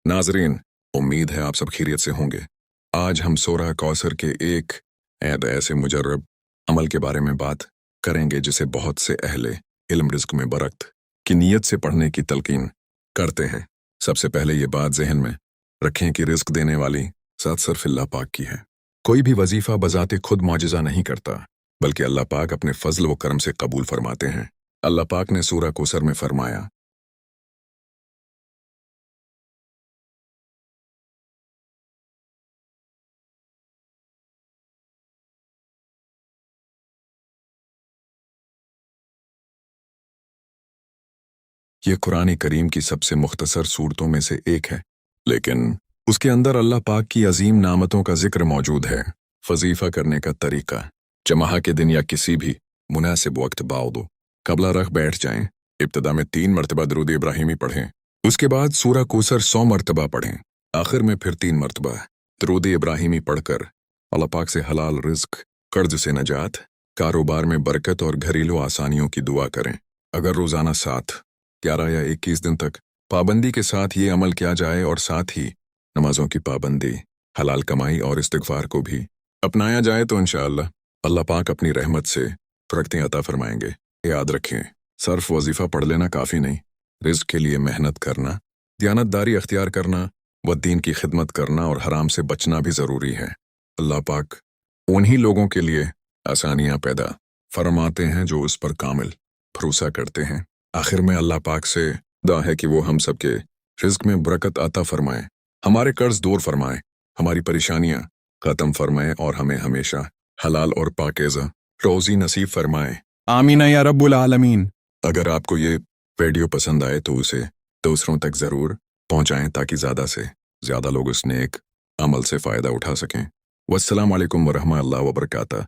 नाजरीन, उम्मीद है आप सब खैरियत से होंगे। आज हम सूरह कौसर के एक ऐसे मुजर्रब अमल के बारे में बात करेंगे जिसे बहुत से अहले इल्म रिज़्क में बरकत की नीयत से पढ़ने की तलकीन करते हैं। सबसे पहले ये बात जहन में रखें कि रिज़्क देने वाली ज़ात सिर्फ अल्लाह पाक की है। कोई भी वजीफ़ा बज़ाते खुद मौजिज़ा नहीं करता, बल्कि अल्लाह पाक अपने फजल व करम से कबूल फरमाते हैं। अल्लाह पाक ने सूरह कौसर में फरमाया, ये कुरान करीम की सबसे मुख्तसर सूरतों में से एक है, लेकिन उसके अंदर अल्लाह पाक की अजीम नामतों का जिक्र मौजूद है। वजीफ़ा करने का तरीका: जमाह के दिन या किसी भी मुनासिब वक्त बाउदो कबला रख बैठ जाएं। इब्तदा में 3 मरतबा दरूद इब्राहिमी पढ़ें, उसके बाद सूरह कौसर 100 मरतबा पढ़ें, आखिर में फिर 3 मरतबा दरूद इब्राहिमी पढ़कर अल्लाह पाक से हलाल रिज़्क, कर्ज से नजात, कारोबार में बरकत और घरेलू आसानियों की दुआ करें। अगर रोज़ाना 7, 11 या 21 दिन तक पाबंदी के साथ ये अमल किया जाए और साथ ही नमाजों की पाबंदी, हलाल कमाई और इस्तिग़फ़ार को भी अपनाया जाए तो इंशाअल्लाह अल्लाह पाक अपनी रहमत से बरकतें अता फरमाएंगे। याद रखें, सिर्फ वजीफ़ा पढ़ लेना काफ़ी नहीं, रिज़्क के लिए मेहनत करना, दियानतदारी अख्तियार करना व दीन की खिदमत करना और हराम से बचना भी ज़रूरी है। अल्लाह पाक उन्हीं लोगों के लिए आसानियाँ पैदा फरमाते हैं जो उस पर कामिल भरोसा करते हैं। आखिर में अल्लाह पाक से दुआ है कि वो हम सब के रिज़्क में बरकत अता फरमाएं, हमारे कर्ज दूर फरमाएं, हमारी परेशानियां ख़त्म फरमाएं और हमें हमेशा हलाल और पाकीज़ा रोज़ी नसीब फरमाएं। आमीन या रब्बुल आलमीन। अगर आपको ये वीडियो पसंद आए तो उसे दूसरों तक ज़रूर पहुँचाएं ताकि ज़्यादा से ज़्यादा लोग उस नेक अमल से फ़ायदा उठा सकें। वस्सलामु अलैकुम वरहमतुल्लाहि व बरकातहू।